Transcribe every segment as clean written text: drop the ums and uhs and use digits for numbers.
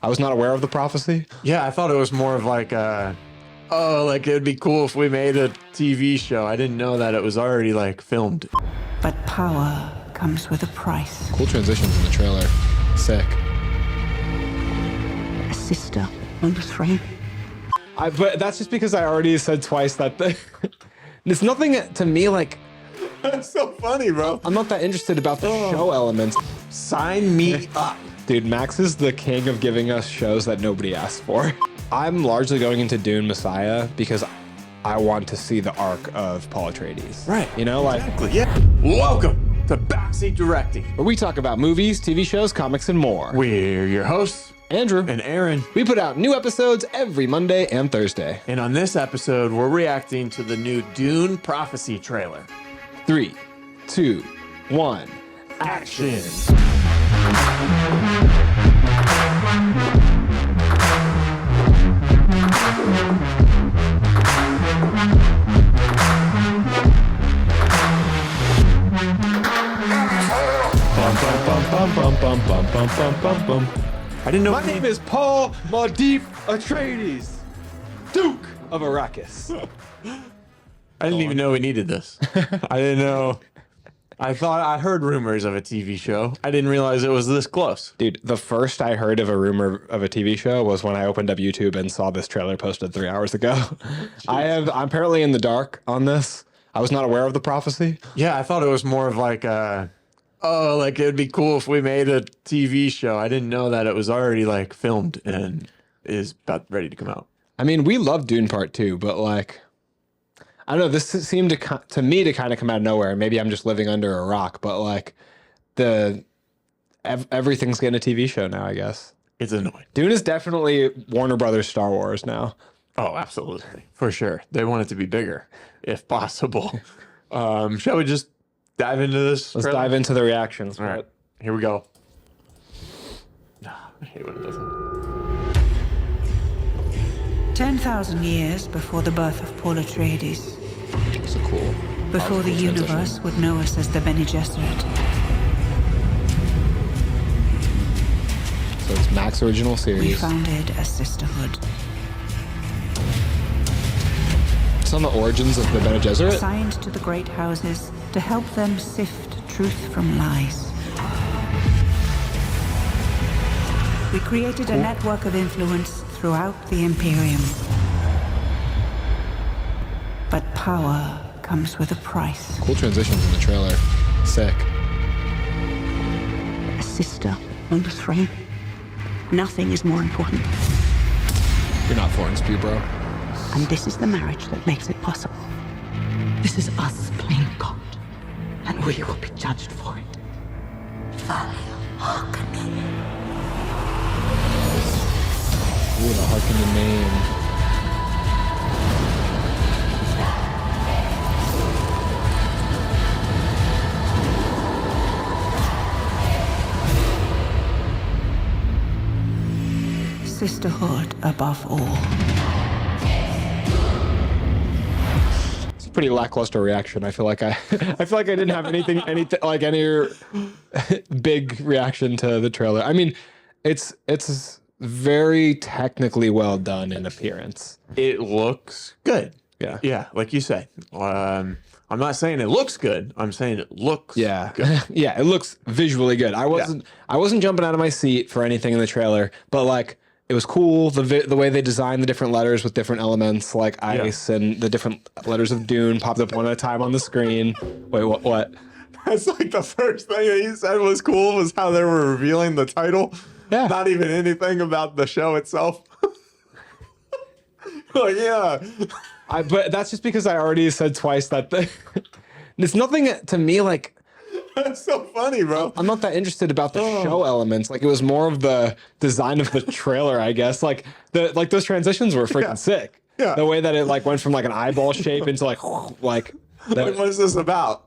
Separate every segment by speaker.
Speaker 1: I was not aware of the prophecy.
Speaker 2: Yeah, I thought it was more of like oh, like it'd be cool if we made a TV show. I didn't know that it was already like filmed.
Speaker 3: But power comes with a price.
Speaker 1: Cool transitions in the trailer. Sick.
Speaker 3: A sister on the throne.
Speaker 1: But that's just because I already said twice that it's nothing to me like.
Speaker 2: That's so funny, bro.
Speaker 1: I'm not that interested about the show elements.
Speaker 2: Sign me up.
Speaker 1: Dude, Max is the king of giving us shows that nobody asked for. I'm largely going into Dune Messiah because I want to see the arc of Paul Atreides.
Speaker 2: Right.
Speaker 1: You know, like,
Speaker 2: Exactly, yeah. Welcome to Backseat Directing,
Speaker 1: where we talk about movies, TV shows, comics, and more.
Speaker 2: We're your hosts,
Speaker 1: Andrew
Speaker 2: and Aaron.
Speaker 1: We put out new episodes every Monday and Thursday.
Speaker 2: And on this episode, we're reacting to the new Dune Prophecy trailer.
Speaker 1: 3, 2, 1,
Speaker 2: Action. I didn't know.
Speaker 1: My name is Paul Maudif Atreides, Duke of Arrakis.
Speaker 2: I didn't even know we needed this. I didn't know. I heard rumors of a TV show. I didn't realize it was this close.
Speaker 1: Dude, the first I heard of a rumor of a TV show was when I opened up YouTube and saw this trailer posted 3 hours ago. I'm apparently in the dark on this. I was not aware of the prophecy.
Speaker 2: Yeah, I thought it was more of like oh, like it'd be cool if we made a TV show. I didn't know that it was already like filmed and is about ready to come out.
Speaker 1: I mean, we love Dune Part 2, but like, I don't know, this seemed to me to kind of come out of nowhere. Maybe I'm just living under a rock, but like everything's getting a TV show now, I guess.
Speaker 2: It's annoying.
Speaker 1: Dune is definitely Warner Brothers Star Wars now.
Speaker 2: Oh, absolutely. For sure. They want it to be bigger, if possible. Shall we just dive into this?
Speaker 1: Let's dive into the reactions.
Speaker 2: All right, here we go. I hate when it doesn't.
Speaker 3: 10,000 years before the birth of Paul Atreides,
Speaker 1: It's a cool.
Speaker 3: before the
Speaker 1: transition.
Speaker 3: universe would know us as the Bene Gesserit,
Speaker 1: So it's Max original
Speaker 3: we
Speaker 1: series.
Speaker 3: founded a sisterhood.
Speaker 1: It's on the origins of the Bene Gesserit.
Speaker 3: Assigned to the great houses to help them sift truth from lies. We created a network of influence throughout the Imperium. But power comes with a price.
Speaker 1: Cool transitions in the trailer. Sick.
Speaker 3: A sister on the throne. Nothing is more important.
Speaker 1: You're not Florence Pugh, bro.
Speaker 3: And this is the marriage that makes it possible.
Speaker 4: This is us playing God, and we will be judged for it.
Speaker 1: Ooh, the harken the name.
Speaker 3: Sisterhood above all.
Speaker 1: It's a pretty lackluster reaction. I feel like I didn't have anything like any big reaction to the trailer. I mean, it's very technically well done in appearance.
Speaker 2: It looks good.
Speaker 1: Yeah.
Speaker 2: Yeah, like you said. I'm not saying it looks good. I'm saying it looks
Speaker 1: Yeah.
Speaker 2: good.
Speaker 1: Yeah, it looks visually good. I wasn't jumping out of my seat for anything in the trailer, but like it was cool the way they designed the different letters with different elements like ice and the different letters of Dune popped up one at a time on the screen. Wait, what?
Speaker 2: That's like the first thing that you said was cool was how they were revealing the title.
Speaker 1: Yeah.
Speaker 2: Not even anything about the show itself. Like, yeah.
Speaker 1: But that's just because I already said twice that it's nothing to me like.
Speaker 2: That's so funny, bro.
Speaker 1: I'm not that interested about the show elements. Like it was more of the design of the trailer, I guess. Like those transitions were freaking sick.
Speaker 2: Yeah.
Speaker 1: The way that it like went from like an eyeball shape into like
Speaker 2: Like, what is this about?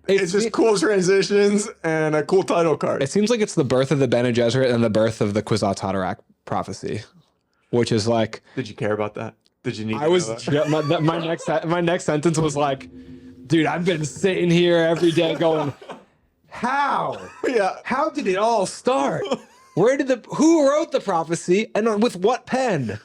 Speaker 2: It's just cool transitions and a cool title card.
Speaker 1: It seems like it's the birth of the Bene Gesserit and the birth of the Kwisatz Haderach prophecy, which is like.
Speaker 2: Did you care about that? Did you need?
Speaker 1: I was my next sentence was like, dude, I've been sitting here every day going, how?
Speaker 2: Yeah.
Speaker 1: How did it all start? who wrote the prophecy and with what pen?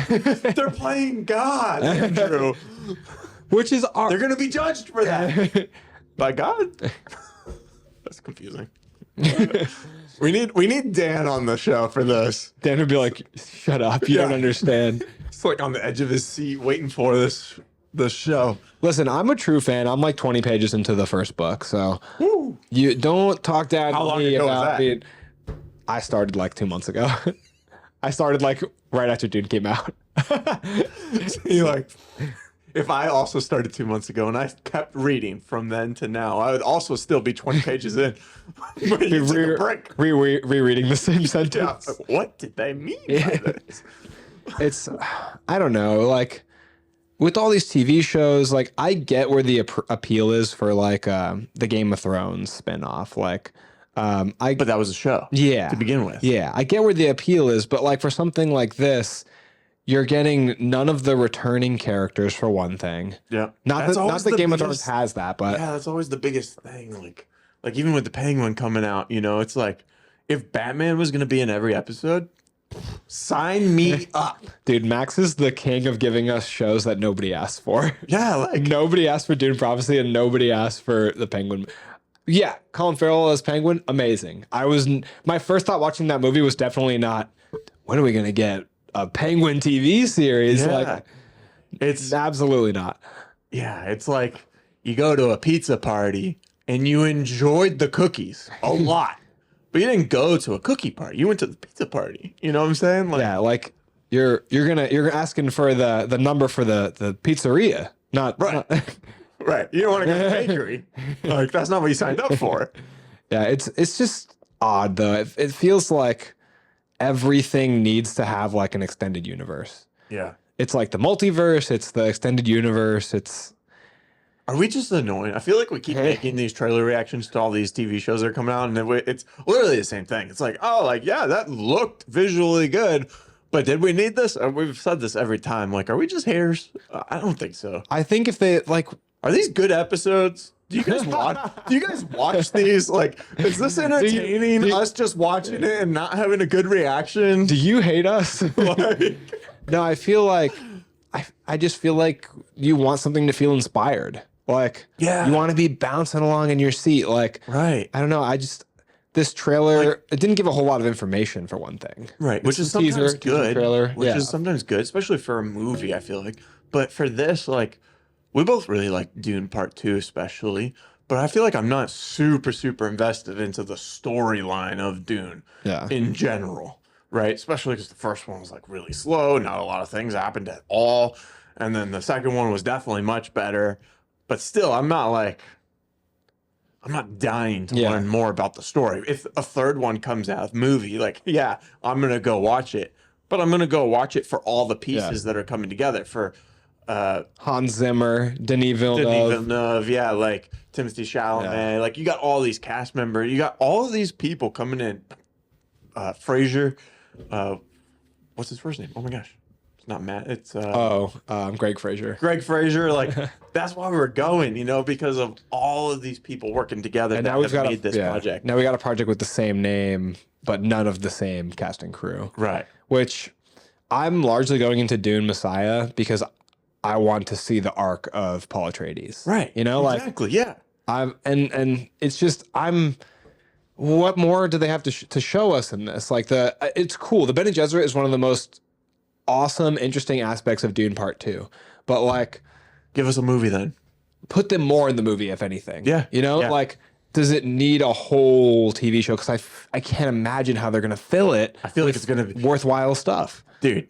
Speaker 2: They're playing God, Andrew.
Speaker 1: Which is
Speaker 2: They're going to be judged for that. By God? That's confusing. We need Dan on the show for this.
Speaker 1: Dan would be like, shut up, you don't understand.
Speaker 2: It's like on the edge of his seat waiting for this show.
Speaker 1: Listen, I'm a true fan. I'm like 20 pages into the first book, so you don't talk down
Speaker 2: How
Speaker 1: to
Speaker 2: long
Speaker 1: me
Speaker 2: ago was
Speaker 1: about
Speaker 2: that?
Speaker 1: it. I started like 2 months ago. I started like right after Dune came out.
Speaker 2: You like, if I also started 2 months ago and I kept reading from then to now, I would also still be 20 pages in. But you took a break.
Speaker 1: Rereading the same
Speaker 2: Yeah,
Speaker 1: sentence.
Speaker 2: like, what did they mean by this?
Speaker 1: It's, I don't know, like with all these TV shows, like I get where the appeal is for like the Game of Thrones spinoff. Like,
Speaker 2: But that was a show.
Speaker 1: yeah,
Speaker 2: To begin with.
Speaker 1: yeah, I get where the appeal is, but like for something like this, you're getting none of the returning characters for one thing.
Speaker 2: Yeah.
Speaker 1: Not that Game of Thrones has that, but
Speaker 2: Yeah, that's always the biggest thing. Like even with the Penguin coming out, it's like if Batman was gonna be in every episode, sign me up.
Speaker 1: dude, Max is the king of giving us shows that nobody asked for.
Speaker 2: Yeah, like
Speaker 1: Nobody asked for Dune Prophecy and nobody asked for the Penguin. Yeah, Colin Farrell as Penguin, amazing. My first thought watching that movie was definitely not, when are we gonna get a Penguin TV series?
Speaker 2: yeah.
Speaker 1: Like,
Speaker 2: it's
Speaker 1: absolutely not.
Speaker 2: it's like you go to a pizza party and you enjoyed the cookies a lot. But you didn't go to a cookie party. You went to the pizza party. You know what I'm saying? Like,
Speaker 1: Yeah, like you're asking for the number for the pizzeria, not
Speaker 2: Right.
Speaker 1: not-
Speaker 2: right. You don't want to go to the bakery. Like that's not what you signed up for.
Speaker 1: yeah, it's just odd though. It feels like everything needs to have like an extended universe.
Speaker 2: Yeah.
Speaker 1: It's like the multiverse, it's the extended universe, it's
Speaker 2: Are we just annoying? I feel like we keep making these trailer reactions to all these TV shows that are coming out, and it's literally the same thing. It's like, oh, like, yeah, that looked visually good, but did we need this? We've said this every time. Like, are we just haters? I don't think so.
Speaker 1: I think if they like
Speaker 2: Are these good episodes? Do you guys watch? Do you guys watch these? Like, is this entertaining?
Speaker 1: do you-
Speaker 2: Us just watching it and not having a good reaction?
Speaker 1: do you hate us?
Speaker 2: Like,
Speaker 1: No, I feel like I just feel like you want something to feel inspired. Like,
Speaker 2: Yeah.
Speaker 1: you want to be bouncing along in your seat. Like,
Speaker 2: right,
Speaker 1: I don't know. This trailer, it didn't give a whole lot of information for one thing.
Speaker 2: right, which is
Speaker 1: It's a teaser,
Speaker 2: sometimes
Speaker 1: teaser
Speaker 2: good.
Speaker 1: trailer.
Speaker 2: Which
Speaker 1: Yeah.
Speaker 2: is sometimes good, especially for a movie. I feel like, but for this, like, we both really like Dune Part 2, especially. But I feel like I'm not super invested into the storyline of Dune
Speaker 1: Yeah.
Speaker 2: in general, right? Especially because the first one was like really slow. Not a lot of things happened at all. And then the second one was definitely much better. But still, I'm not dying to
Speaker 1: Yeah.
Speaker 2: learn more about the story. If a third one comes out, movie, like, yeah, I'm going to go watch it. But I'm going to go watch it for all the pieces that are coming together. For
Speaker 1: Hans Zimmer, Denis Villeneuve.
Speaker 2: Denis Villeneuve, yeah, like Timothy Chalamet, like you got all these cast members, you got all of these people coming in. Fraser, what's his first name? Oh my gosh, it's not Matt. It's
Speaker 1: Greg Fraser.
Speaker 2: Greg Fraser. Like that's why we're going, because of all of these people working together
Speaker 1: And
Speaker 2: that
Speaker 1: now we've
Speaker 2: have
Speaker 1: got
Speaker 2: made this project.
Speaker 1: Now we got a project with the same name, but none of the same cast and crew.
Speaker 2: Right.
Speaker 1: Which I'm largely going into Dune Messiah because I want to see the arc of Paul Atreides.
Speaker 2: Right.
Speaker 1: Like
Speaker 2: Exactly. Yeah.
Speaker 1: I'm, and it's just what more do they have to show us in this? Like it's cool. The Bene Gesserit is one of the most awesome, interesting aspects of Dune Part 2. But like,
Speaker 2: Give us a movie then.
Speaker 1: put them more in the movie, if anything.
Speaker 2: Yeah. Yeah.
Speaker 1: Like, does it need a whole TV show? Because I can't imagine how they're gonna fill it.
Speaker 2: I feel like it's gonna be,
Speaker 1: Worthwhile stuff.
Speaker 2: dude.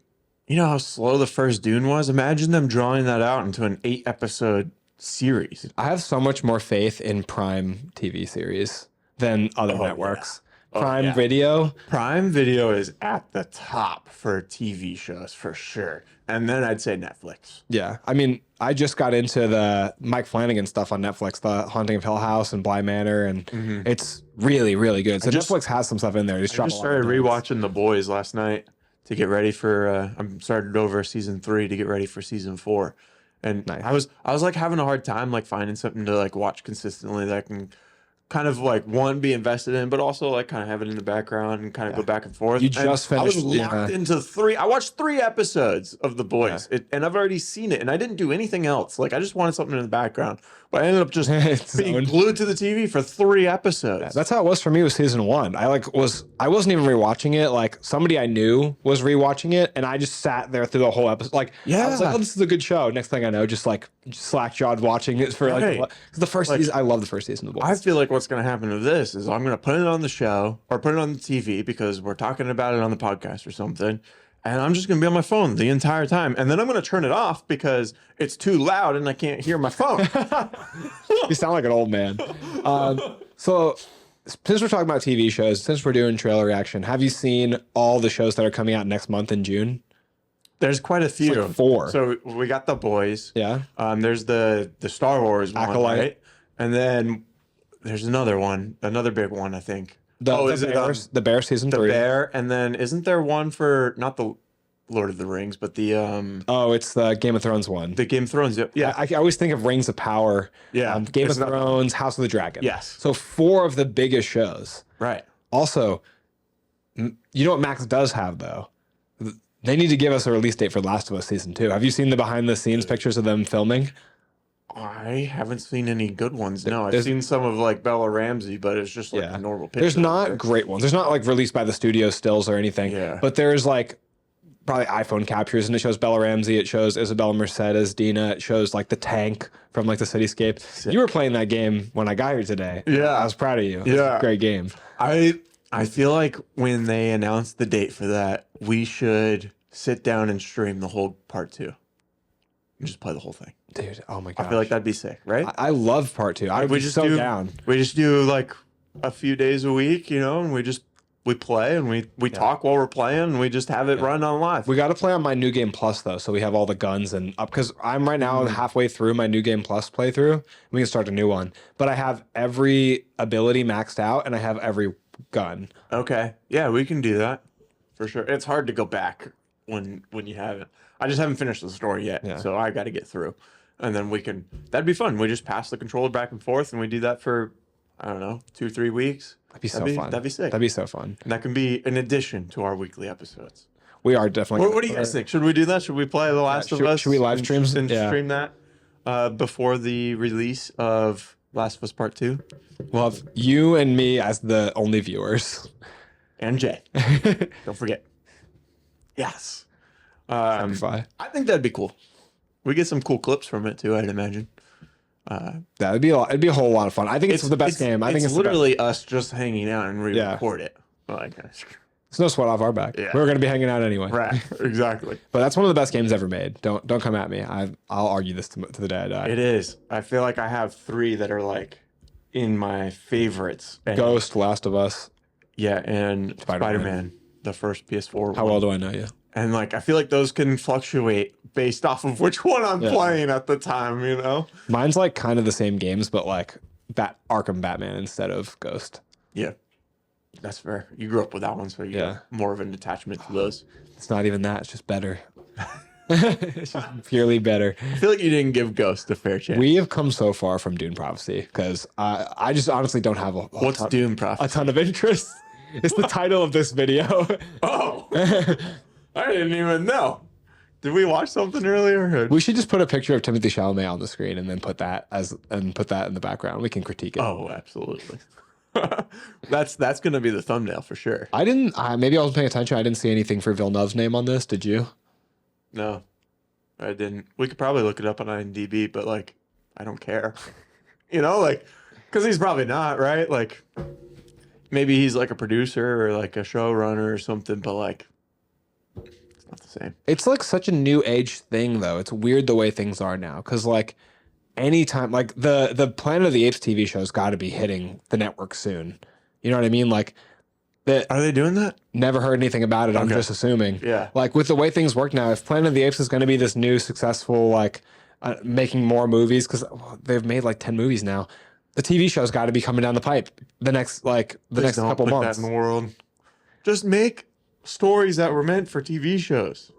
Speaker 2: You know how slow the first Dune was? Imagine them drawing that out into an 8-episode series.
Speaker 1: I have so much more faith in Prime TV series than other networks. Prime
Speaker 2: yeah.
Speaker 1: Video.
Speaker 2: Prime Video is at the top for TV shows for sure. And then I'd say Netflix.
Speaker 1: Yeah. I mean, I just got into the Mike Flanagan stuff on Netflix, The Haunting of Hill House and Bly Manor, and it's really, really good. So Netflix has some stuff in there.
Speaker 2: I just started rewatching The Boys last night to get ready for I'm started over season 3 to get ready for season 4. And
Speaker 1: Nice.
Speaker 2: I was like having a hard time like finding something to like watch consistently that I can kind of like one be invested in, but also like kind of have it in the background and kind of go back and forth.
Speaker 1: You
Speaker 2: And
Speaker 1: just
Speaker 2: I was
Speaker 1: finished-
Speaker 2: locked
Speaker 1: yeah.
Speaker 2: into I watched 3 episodes of The Boys, and I've already seen it, and I didn't do anything else. Like I just wanted something in the background, but I ended up just
Speaker 1: It's
Speaker 2: being
Speaker 1: zoned.
Speaker 2: glued to the TV for 3 episodes.
Speaker 1: That's how it was for me with season 1. I wasn't even rewatching it. Like somebody I knew was rewatching it, and I just sat there through the whole episode. Like I was like,
Speaker 2: Yeah.
Speaker 1: oh, this is a good show. Next thing I know, just slack jawed watching it for
Speaker 2: Right.
Speaker 1: like the first season. I love the first season of The
Speaker 2: I
Speaker 1: Boys.
Speaker 2: feel like what's going to happen to this is I'm going to put it on the show or put it on the TV because we're talking about it on the podcast or something. And I'm just going to be on my phone the entire time. And then I'm going to turn it off because it's too loud and I can't hear my phone.
Speaker 1: You sound like an old man. So since we're talking about TV shows, since we're doing trailer reaction, have you seen all the shows that are coming out next month in June?
Speaker 2: There's quite a few.
Speaker 1: like 4.
Speaker 2: So we got The Boys.
Speaker 1: Yeah.
Speaker 2: There's the Star Wars one,
Speaker 1: Acolyte.
Speaker 2: right? And then there's another one, another big one, I think.
Speaker 1: The Bear season
Speaker 2: The
Speaker 1: 3.
Speaker 2: Bear? And then isn't there one for not the Lord of the Rings, but the
Speaker 1: Oh, it's the Game of Thrones one.
Speaker 2: Game of Thrones? Yeah.
Speaker 1: I always think of Rings of Power.
Speaker 2: Yeah.
Speaker 1: Game of
Speaker 2: It's not-
Speaker 1: Thrones, House of the Dragon.
Speaker 2: Yes.
Speaker 1: So 4 of the biggest shows.
Speaker 2: Right.
Speaker 1: Also, you know what Max does have though? They need to give us a release date for Last of Us season 2. Have you seen the behind the scenes pictures of them filming?
Speaker 2: I haven't seen any good ones. No, I've
Speaker 1: There's-
Speaker 2: seen some of like Bella Ramsey, but it's just like a normal picture.
Speaker 1: There's not great ones. There's not like released by the studio stills or anything.
Speaker 2: Yeah.
Speaker 1: But there's like probably iPhone captures, and it shows Bella Ramsey, it shows Isabella Mercedes, Dina, it shows like the tank from like the cityscape. You were playing that game when I got here today.
Speaker 2: Yeah.
Speaker 1: I was proud of you. It was
Speaker 2: Yeah.
Speaker 1: a great game.
Speaker 2: I feel like when they announce the date for that, we should sit down and stream the whole part 2. And just play the whole thing.
Speaker 1: Dude, oh my god.
Speaker 2: I feel like that'd be sick, right?
Speaker 1: I love part 2. I would be so down.
Speaker 2: We just do like a few days a week, you know, and we play and we talk while we're playing and we just have it run on live.
Speaker 1: We got to play on my New Game Plus though, so we have all the guns and up because I'm right now halfway through my New Game Plus playthrough. We can start a new one, but I have every ability maxed out and I have every gun.
Speaker 2: Okay. Yeah, we can do that for sure. It's hard to go back when you haven't. I just haven't finished the story yet, so I got to get through, and then we can. That'd be fun. We just pass the controller back and forth, and we do that for I don't know 2-3 weeks.
Speaker 1: That'd be so fun.
Speaker 2: That'd be sick.
Speaker 1: That'd be so fun.
Speaker 2: And that can be an addition to our weekly episodes.
Speaker 1: We are definitely.
Speaker 2: What do you guys think? Should we do that? Should we play The Last of Us?
Speaker 1: Should we live stream
Speaker 2: and stream that before the release of Last of Us Part 2?
Speaker 1: We'll have you and me as the only viewers.
Speaker 2: And Jay. Don't forget. Yes.
Speaker 1: Fine.
Speaker 2: I think that'd be cool. We get some cool clips from it too, I'd imagine.
Speaker 1: That'd be it'd be a whole lot of fun. I think it's the best game. I think it's
Speaker 2: literally us just hanging out and re-record it. Like,
Speaker 1: it's no sweat off our back.
Speaker 2: Yeah.
Speaker 1: We're gonna be hanging out anyway.
Speaker 2: right, exactly.
Speaker 1: But that's one of the best games ever made. Don't come at me. I'll argue this to the day I die.
Speaker 2: It is. I feel like I have 3 that are like in my favorites. And,
Speaker 1: Ghost, Last of Us.
Speaker 2: yeah, and
Speaker 1: Spider-Man.
Speaker 2: Spider-Man, the first PS4
Speaker 1: How
Speaker 2: one.
Speaker 1: well do I know you?
Speaker 2: And like I feel like those can fluctuate based off of which one I'm playing at the time, you know?
Speaker 1: Mine's like kind of the same games, but like Arkham Batman instead of Ghost.
Speaker 2: Yeah. That's fair. You grew up with that one, so you have more of an attachment to those.
Speaker 1: It's not even that. It's just better. It's just purely better.
Speaker 2: I feel like you didn't give Ghost a fair chance.
Speaker 1: We have come so far from Dune Prophecy because I just honestly don't have
Speaker 2: What's Dune Prophecy?
Speaker 1: a ton of interest. It's the title of this video.
Speaker 2: Oh, I didn't even know. Did we watch something earlier?
Speaker 1: We should just put a picture of Timothy Chalamet on the screen and then put that in the background. We can critique it.
Speaker 2: Oh, absolutely. That's gonna be the thumbnail for sure.
Speaker 1: I didn't. Maybe I wasn't paying attention. I didn't see anything for Villeneuve's name on this. Did you?
Speaker 2: No, I didn't. We could probably look it up on IMDb, but like, I don't care. You know, like, because he's probably not right. Like, maybe he's like a producer or like a showrunner or something, but like, it's not the same.
Speaker 1: It's like such a new age thing, though. It's weird the way things are now. Because like, anytime, like the Planet of the Apes TV show's got to be hitting the network soon. You know what I mean? Like,
Speaker 2: Are they doing that?
Speaker 1: never heard anything about it. I'm just assuming.
Speaker 2: Yeah.
Speaker 1: Like with the way things work now, if Planet of the Apes is going to be this new successful, like making more movies, because they've made like 10 movies now, the TV show's got to be coming down the pipe the next
Speaker 2: Please don't
Speaker 1: couple
Speaker 2: put
Speaker 1: months.
Speaker 2: that in the world. Just make stories that were meant for TV shows.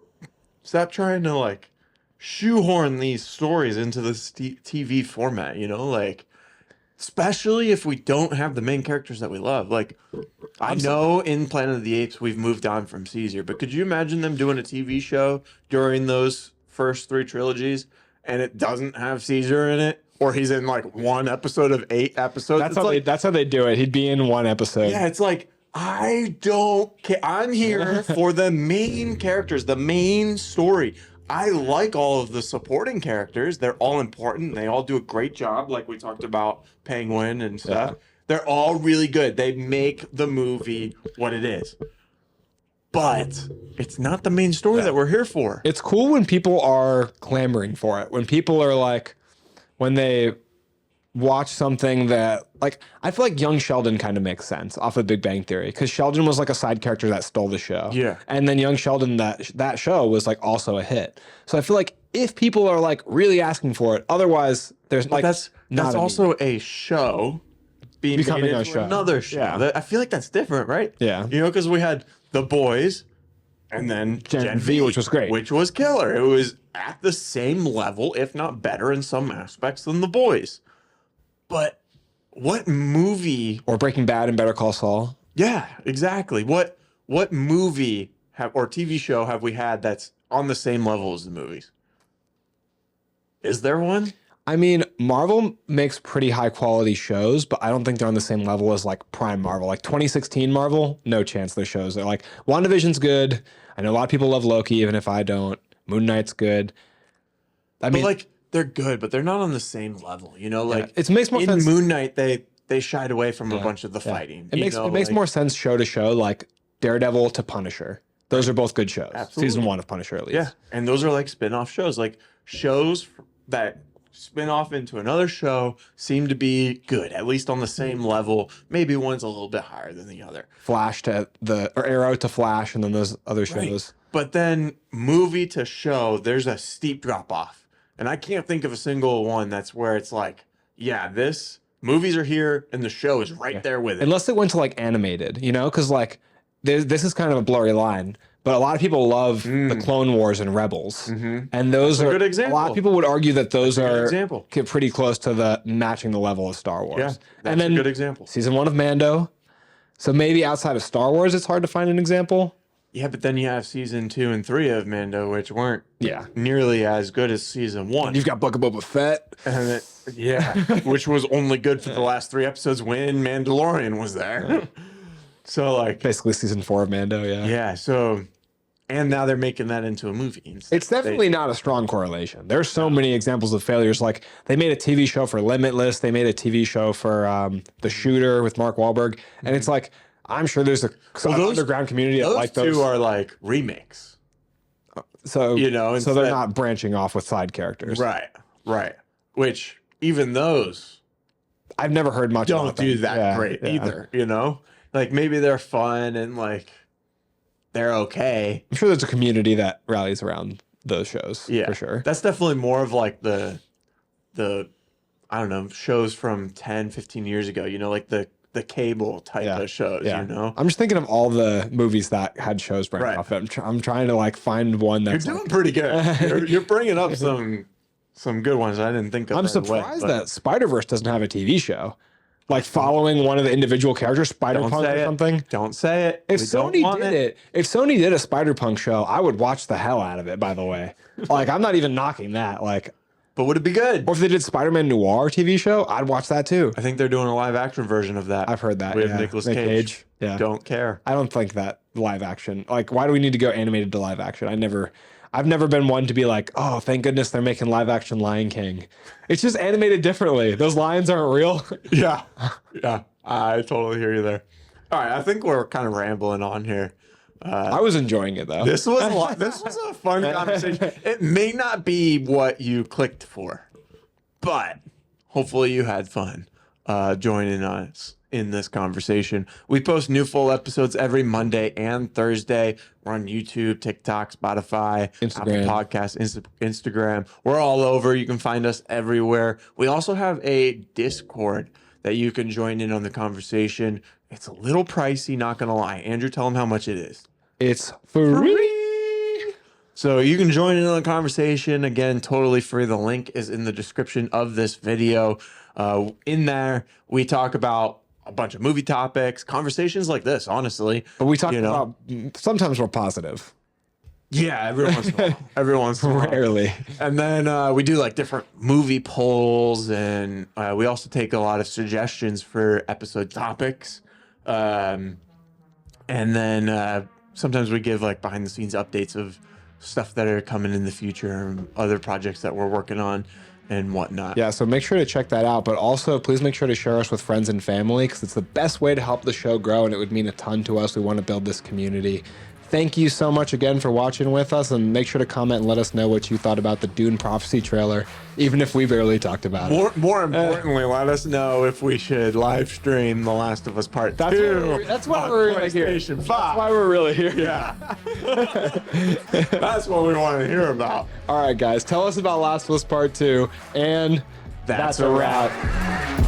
Speaker 2: Stop trying to like shoehorn these stories into this TV format. You know, like especially if we don't have the main characters that we love. Like, I know in Planet of the Apes we've moved on from Caesar, but could you imagine them doing a TV show during those first 3 trilogies and it doesn't have Caesar in it? Or he's in like 1 episode of 8 episodes?
Speaker 1: That's how they do it. He'd be in 1 episode.
Speaker 2: Yeah, it's like, I don't care. I'm here for the main characters, the main story. I like all of the supporting characters. They're all important. They all do a great job, like we talked about Penguin and stuff.
Speaker 1: Yeah.
Speaker 2: They're all really good. They make the movie what it is. But it's not the main story that we're here for.
Speaker 1: It's cool when people are clamoring for it. When people are like, when they watch something that, like, I feel like young Sheldon kind of makes sense off of Big Bang Theory, because Sheldon was like a side character that stole the show.
Speaker 2: Yeah.
Speaker 1: And then young Sheldon, that show was like also a hit. So I feel like if people are like really asking for it, otherwise there's like,
Speaker 2: That's also a show being
Speaker 1: Becoming
Speaker 2: made
Speaker 1: a
Speaker 2: into
Speaker 1: show.
Speaker 2: another show.
Speaker 1: Yeah.
Speaker 2: I feel like that's different, right?
Speaker 1: Yeah.
Speaker 2: You know, because we had The Boys and then
Speaker 1: Gen V, which was great.
Speaker 2: Which was killer. It was at the same level, if not better in some aspects than The Boys. But what movie?
Speaker 1: or Breaking Bad and Better Call Saul.
Speaker 2: Yeah, exactly. What movie or TV show have we had that's on the same level as the movies? Is there one?
Speaker 1: I mean, Marvel makes pretty high quality shows, but I don't think they're on the same level as like Prime Marvel. Like 2016 Marvel, no chance their shows. They're like, WandaVision's good. I know a lot of people love Loki, even if I don't. Moon Knight's good. I mean,
Speaker 2: But like, they're good, but they're not on the same level. You know, like
Speaker 1: it makes more
Speaker 2: in
Speaker 1: sense.
Speaker 2: Moon Knight, they shied away from a bunch of the fighting.
Speaker 1: It makes more sense show to show, like Daredevil to Punisher. Those are both good shows.
Speaker 2: Absolutely.
Speaker 1: Season 1 of Punisher, at least.
Speaker 2: Yeah, and those are like spin-off shows. Like shows that spin off into another show seem to be good, at least on the same level. Maybe one's a little bit higher than the other.
Speaker 1: Flash to or Arrow to Flash, and then those other shows.
Speaker 2: But then movie to show, there's a steep drop off. And I can't think of a single one that's where it's like, yeah, this movies are here and the show is right there with it.
Speaker 1: Unless it went to like animated, you know, because like this is kind of a blurry line, but a lot of people love the Clone Wars and Rebels, and those are
Speaker 2: good example.
Speaker 1: A lot of people would argue that those are
Speaker 2: example.
Speaker 1: get pretty close to the matching the level of Star Wars.
Speaker 2: Yeah, that's
Speaker 1: and then
Speaker 2: a good example.
Speaker 1: Season 1 of Mando. So maybe outside of Star Wars, it's hard to find an example.
Speaker 2: Yeah, but then you have season 2 and 3 of Mando, which weren't
Speaker 1: Yeah.
Speaker 2: nearly as good as season 1.
Speaker 1: You've got Book of Boba Fett.
Speaker 2: And which was only good for the last 3 episodes when Mandalorian was there. So like,
Speaker 1: Basically season 4 of Mando,
Speaker 2: yeah. So, and now they're making that into a movie.
Speaker 1: It's definitely not a strong correlation. There's so many examples of failures. Like they made a TV show for Limitless. They made a TV show for The Shooter with Mark Wahlberg. And it's like, I'm sure there's an underground community that like those.
Speaker 2: Two are like remakes.
Speaker 1: So,
Speaker 2: you know,
Speaker 1: so they're not branching off with side characters.
Speaker 2: Right. Which even those
Speaker 1: I've never heard much
Speaker 2: don't
Speaker 1: about them.
Speaker 2: do that great either, you know? Like maybe they're fun and like they're okay.
Speaker 1: I'm sure there's a community that rallies around those shows.
Speaker 2: Yeah,
Speaker 1: for sure.
Speaker 2: That's definitely more of like the I don't know, shows from 10, 15 years ago, you know, like the cable type of shows, you know?
Speaker 1: I'm just thinking of all the movies that had shows branch off it. I'm trying to like find one that's
Speaker 2: You're doing pretty good. You're bringing up some good ones I didn't think of.
Speaker 1: I'm
Speaker 2: right
Speaker 1: surprised
Speaker 2: away,
Speaker 1: that Spider-Verse doesn't have a TV show. Like following one of the individual characters, Spider-Punk or something.
Speaker 2: Don't say it.
Speaker 1: If Sony did it, if Sony did a Spider-Punk show, I would watch the hell out of it, by the way. Like, I'm not even knocking that. Like,
Speaker 2: but would it be good?
Speaker 1: Or if they did Spider-Man Noir TV show, I'd watch that too.
Speaker 2: I think they're doing a live action version of that.
Speaker 1: I've heard that.
Speaker 2: With Nicolas Cage.
Speaker 1: Yeah.
Speaker 2: Don't care.
Speaker 1: I don't think that live action. Like, why do we need to go animated to live action? I've never been one to be like, oh, thank goodness they're making live action Lion King. It's just animated differently. Those lions aren't real.
Speaker 2: Yeah. I totally hear you there. All right, I think we're kind of rambling on here.
Speaker 1: I was enjoying it though.
Speaker 2: This was a fun conversation. It may not be what you clicked for, but hopefully you had fun joining us in this conversation. We post new full episodes every Monday and Thursday. We're on YouTube, TikTok, Spotify,
Speaker 1: Instagram.
Speaker 2: Apple Podcasts, Instagram. We're all over. You can find us everywhere. We also have a Discord that you can join in on the conversation. It's a little pricey, not going to lie. Andrew, tell them how much it is.
Speaker 1: It's free.
Speaker 2: So you can join in on the conversation. Again, totally free. The link is in the description of this video. In there, we talk about a bunch of movie topics, conversations like this, honestly.
Speaker 1: But we talk
Speaker 2: you know?
Speaker 1: about sometimes we're positive.
Speaker 2: Yeah, every once in a while. Every once in a while.
Speaker 1: Rarely.
Speaker 2: And then we do like different movie polls, and we also take a lot of suggestions for episode topics. And then sometimes we give like behind the scenes updates of stuff that are coming in the future, and other projects that we're working on and whatnot.
Speaker 1: Yeah, so make sure to check that out. But also, please make sure to share us with friends and family, because it's the best way to help the show grow, and it would mean a ton to us. We want to build this community. Thank you so much again for watching with us, and make sure to comment and let us know what you thought about the Dune Prophecy trailer, even if we barely talked about it.
Speaker 2: More importantly, let us know if we should live stream The Last of Us Part 2.
Speaker 1: That's why we're really here.
Speaker 2: PlayStation 5.
Speaker 1: That's why we're really here.
Speaker 2: Yeah. That's what we want to hear about.
Speaker 1: All right, guys, tell us about Last of Us Part 2, and
Speaker 2: That's a wrap.